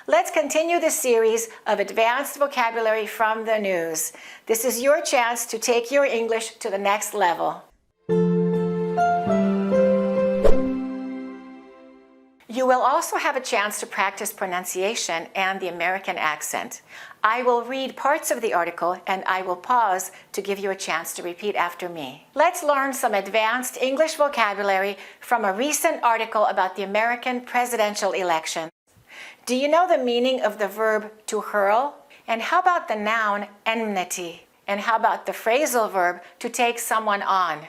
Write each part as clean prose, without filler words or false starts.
Let's continue the series of advanced vocabulary from the news. This is your chance to take your English to the next level. You will also have a chance to practice pronunciation and the American accent. I will read parts of the article and I will pause to give you a chance to repeat after me. Let's learn some advanced English vocabulary from a recent article about the American presidential election. Do you know the meaning of the verb to hurl? And how about the noun enmity? And how about the phrasal verb to take someone on?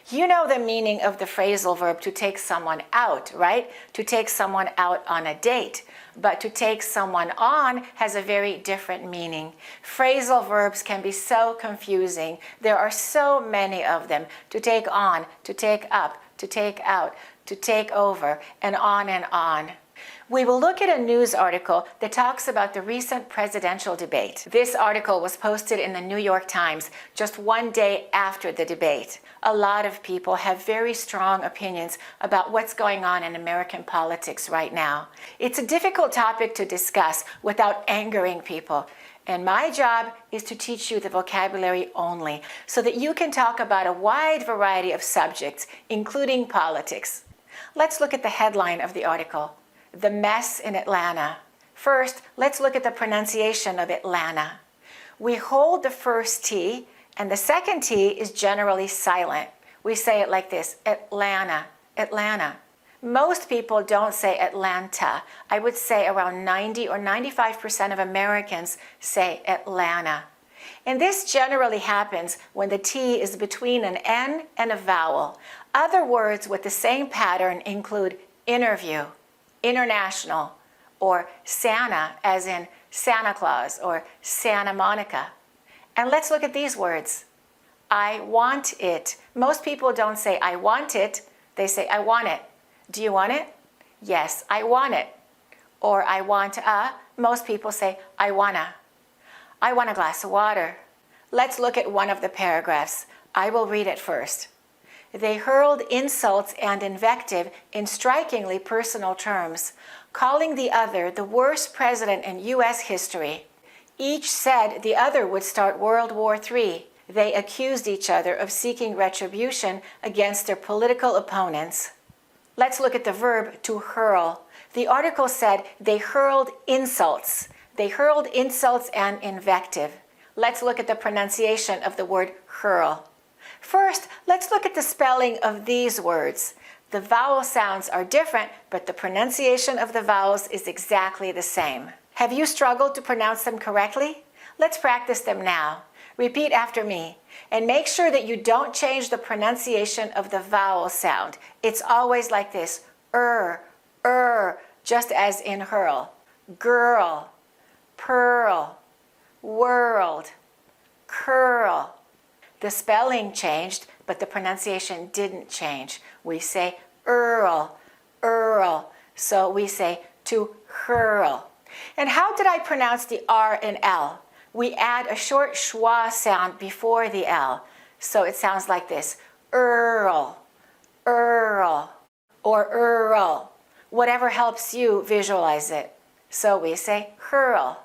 You know the meaning of the phrasal verb to take someone out, right? To take someone out on a date. But to take someone on has a very different meaning. Phrasal verbs can be so confusing. There are so many of them. To take on, to take up, to take out, to take over, and on and on. We will look at a news article that talks about the recent presidential debate. This article was posted in the New York Times just one day after the debate. A lot of people have very strong opinions about what's going on in American politics right now. It's a difficult topic to discuss without angering people. And my job is to teach you the vocabulary only so that you can talk about a wide variety of subjects, including politics. Let's look at the headline of the article. The mess in Atlanta. First, let's look at the pronunciation of Atlanta. We hold the first T, and the second T is generally silent. We say it like this, Atlanta, Atlanta. Most people don't say Atlanta. I would say around 90 or 95% of Americans say Atlanta. And this generally happens when the T is between an N and a vowel. Other words with the same pattern include interview, international, or Santa, as in Santa Claus or Santa Monica. And let's look at these words. I want it. Most people don't say I want it, they say I want it. Do you want it? Yes, I want it. Or I want a. Most people say I wanna. I want a glass of water. Let's look at one of the paragraphs. I will read it first. They hurled insults and invective in strikingly personal terms, calling the other the worst president in U.S. history. Each said the other would start World War III. They accused each other of seeking retribution against their political opponents. Let's look at the verb to hurl. The article said they hurled insults. They hurled insults and invective. Let's look at the pronunciation of the word hurl. First, let's look at the spelling of these words. The vowel sounds are different, but the pronunciation of the vowels is exactly the same. Have you struggled to pronounce them correctly? Let's practice them now. Repeat after me, and make sure that you don't change the pronunciation of the vowel sound. It's always like this, just as in hurl. Girl, pearl, world, curl. The spelling changed, but the pronunciation didn't change. We say earl. So we say to hurl. And how did I pronounce the R and L? We add a short schwa sound before the L. So it sounds like this, Earl, or Earl. Whatever helps you visualize it. So we say hurl.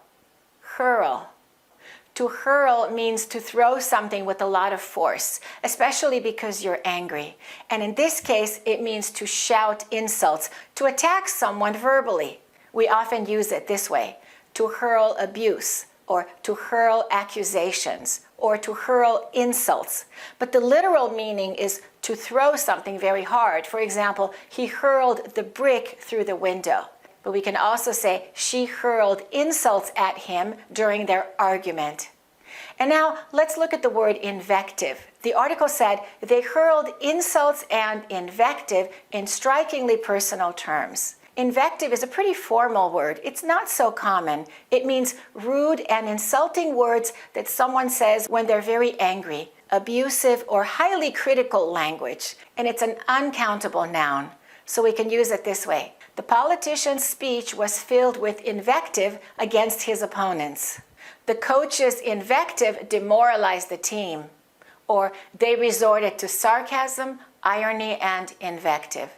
To hurl means to throw something with a lot of force, especially because you're angry. And in this case, it means to shout insults, to attack someone verbally. We often use it this way, to hurl abuse, or to hurl accusations, or to hurl insults. But the literal meaning is to throw something very hard. For example, he hurled the brick through the window. But we can also say she hurled insults at him during their argument. And now let's look at the word invective. The article said they hurled insults and invective in strikingly personal terms. Invective is a pretty formal word. It's not so common. It means rude and insulting words that someone says when they're very angry, abusive or highly critical language. And it's an uncountable noun. So we can use it this way. The politician's speech was filled with invective against his opponents. The coach's invective demoralized the team. Or they resorted to sarcasm, irony, and invective.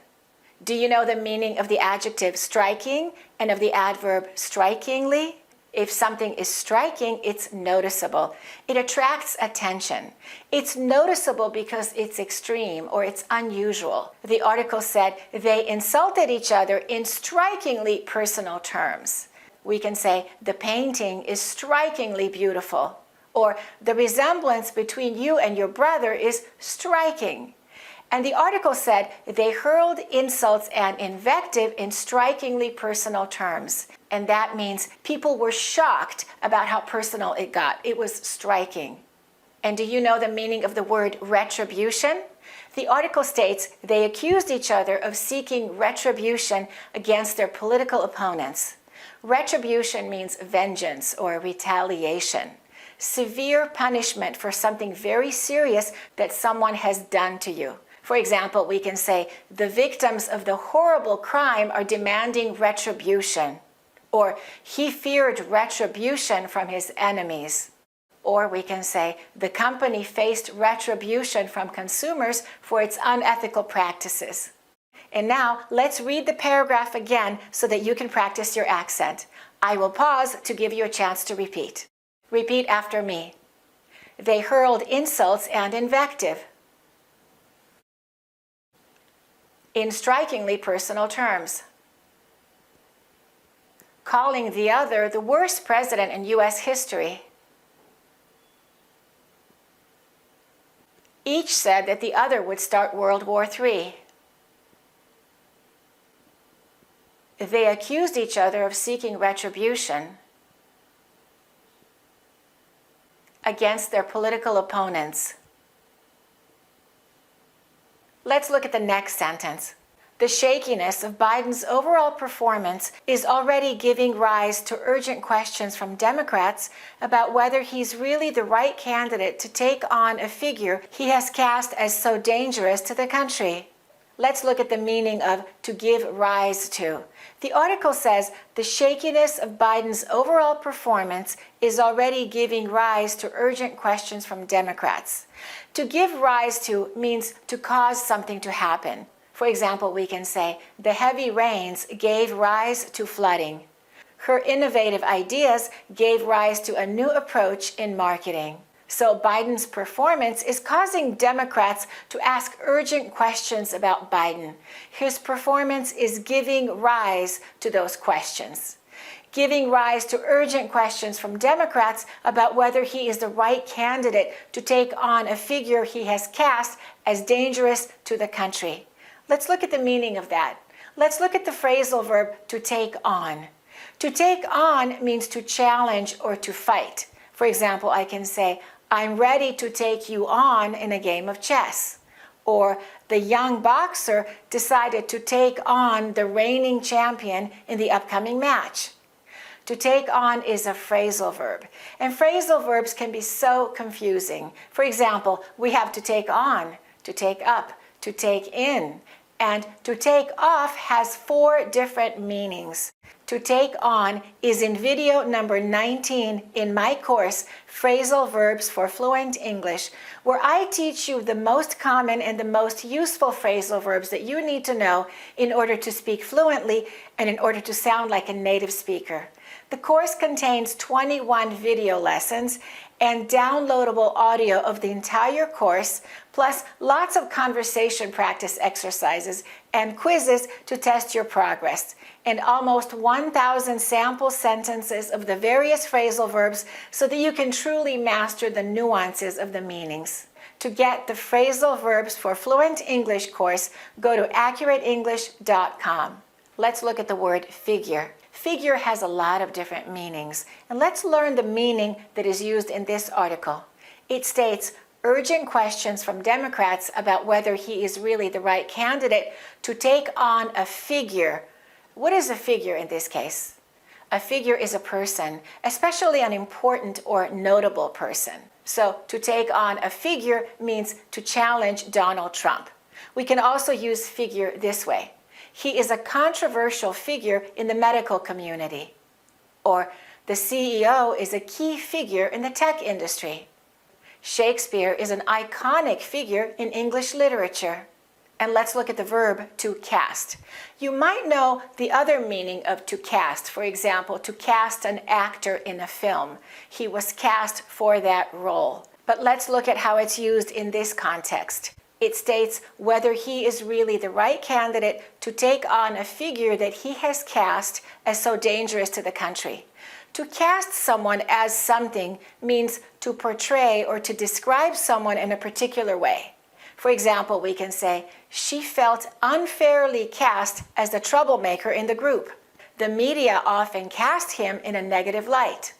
Do you know the meaning of the adjective striking and of the adverb strikingly? If something is striking, it's noticeable. It attracts attention. It's noticeable because it's extreme or it's unusual. The article said they insulted each other in strikingly personal terms. We can say the painting is strikingly beautiful, or the resemblance between you and your brother is striking. And the article said they hurled insults and invective in strikingly personal terms. And that means people were shocked about how personal it got. It was striking. And do you know the meaning of the word retribution? The article states they accused each other of seeking retribution against their political opponents. Retribution means vengeance or retaliation. Severe punishment for something very serious that someone has done to you. For example, we can say, the victims of the horrible crime are demanding retribution. Or, he feared retribution from his enemies. Or we can say, the company faced retribution from consumers for its unethical practices. And now, let's read the paragraph again so that you can practice your accent. I will pause to give you a chance to repeat. Repeat after me. They hurled insults and invective in strikingly personal terms, calling the other the worst president in U.S. history. Each said that the other would start World War III. They accused each other of seeking retribution against their political opponents. Let's look at the next sentence. The shakiness of Biden's overall performance is already giving rise to urgent questions from Democrats about whether he's really the right candidate to take on a figure he has cast as so dangerous to the country. Let's look at the meaning of to give rise to. The article says the shakiness of Biden's overall performance is already giving rise to urgent questions from Democrats. To give rise to means to cause something to happen. For example, we can say, the heavy rains gave rise to flooding. Her innovative ideas gave rise to a new approach in marketing. So Biden's performance is causing Democrats to ask urgent questions about Biden. His performance is giving rise to those questions. Giving rise to urgent questions from Democrats about whether he is the right candidate to take on a figure he has cast as dangerous to the country. Let's look at the meaning of that. Let's look at the phrasal verb to take on. To take on means to challenge or to fight. For example, I can say, I'm ready to take you on in a game of chess. Or the young boxer decided to take on the reigning champion in the upcoming match. To take on is a phrasal verb. And phrasal verbs can be so confusing. For example, we have to take on, to take up, to take in. And to take off has 4 different meanings. To take on is in video number 19 in my course, Phrasal Verbs for Fluent English, where I teach you the most common and the most useful phrasal verbs that you need to know in order to speak fluently and in order to sound like a native speaker. The course contains 21 video lessons and downloadable audio of the entire course, plus lots of conversation practice exercises and quizzes to test your progress, and almost 1,000 sample sentences of the various phrasal verbs so that you can truly master the nuances of the meanings. To get the Phrasal Verbs for Fluent English course, go to AccurateEnglish.com. Let's look at the word figure. Figure has a lot of different meanings, and let's learn the meaning that is used in this article. It states, urgent questions from Democrats about whether he is really the right candidate to take on a figure. What is a figure in this case? A figure is a person, especially an important or notable person. So to take on a figure means to challenge Donald Trump. We can also use figure this way. He is a controversial figure in the medical community. Or the CEO is a key figure in the tech industry. Shakespeare is an iconic figure in English literature. And let's look at the verb to cast. You might know the other meaning of to cast. For example, to cast an actor in a film. He was cast for that role. But let's look at how it's used in this context. It states whether he is really the right candidate to take on a figure that he has cast as so dangerous to the country. To cast someone as something means to portray or to describe someone in a particular way. For example, we can say, she felt unfairly cast as the troublemaker in the group. The media often cast him in a negative light.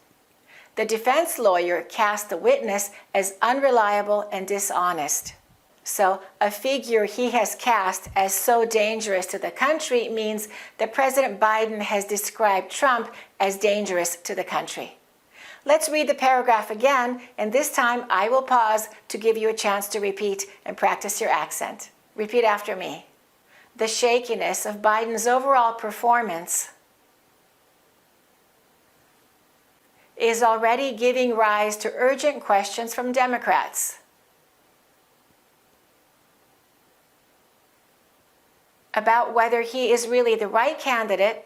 The defense lawyer cast the witness as unreliable and dishonest. So, a figure he has cast as so dangerous to the country means that President Biden has described Trump as dangerous to the country. Let's read the paragraph again, and this time I will pause to give you a chance to repeat and practice your accent. Repeat after me. The shakiness of Biden's overall performance is already giving rise to urgent questions from Democrats about whether he is really the right candidate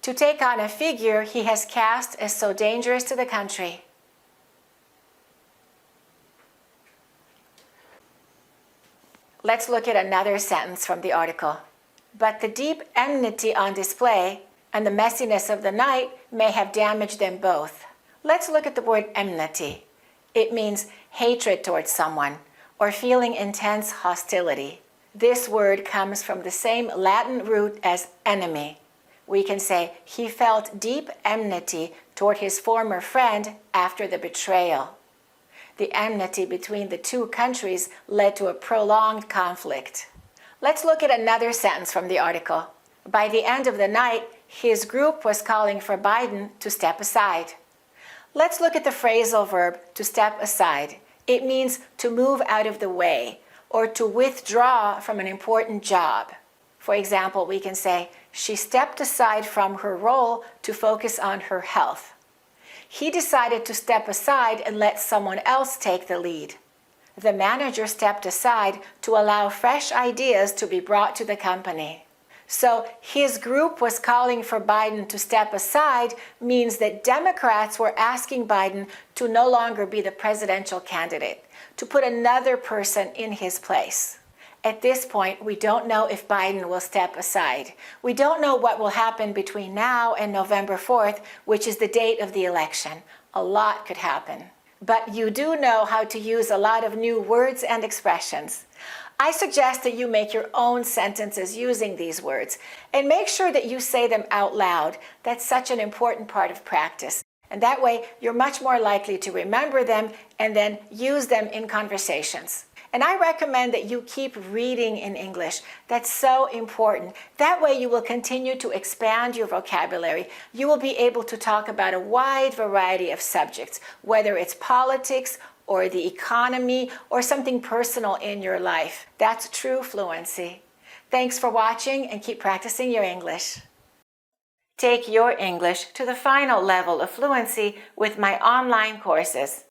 to take on a figure he has cast as so dangerous to the country. Let's look at another sentence from the article. But the deep enmity on display and the messiness of the night may have damaged them both. Let's look at the word enmity. It means hatred towards someone or feeling intense hostility. This word comes from the same Latin root as enemy. We can say he felt deep enmity toward his former friend after the betrayal. The enmity between the two countries led to a prolonged conflict. Let's look at another sentence from the article. By the end of the night, his group was calling for Biden to step aside. Let's look at the phrasal verb to step aside. It means to move out of the way or to withdraw from an important job. For example, we can say, she stepped aside from her role to focus on her health. He decided to step aside and let someone else take the lead. The manager stepped aside to allow fresh ideas to be brought to the company. So his group was calling for Biden to step aside means that Democrats were asking Biden to no longer be the presidential candidate, to put another person in his place. At this point, we don't know if Biden will step aside. We don't know what will happen between now and November 4th, which is the date of the election. A lot could happen. But you do know how to use a lot of new words and expressions. I suggest that you make your own sentences using these words and make sure that you say them out loud. That's such an important part of practice. And that way, you're much more likely to remember them and then use them in conversations. And I recommend that you keep reading in English. That's so important. That way you will continue to expand your vocabulary. You will be able to talk about a wide variety of subjects, whether it's politics or the economy or something personal in your life. That's true fluency. Thanks for watching and keep practicing your English. Take your English to the final level of fluency with my online courses.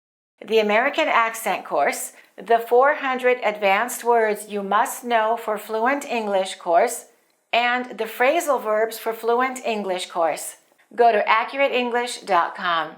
The American Accent course, the 400 Advanced Words You Must Know for Fluent English course, and the Phrasal Verbs for Fluent English course. Go to AccurateEnglish.com.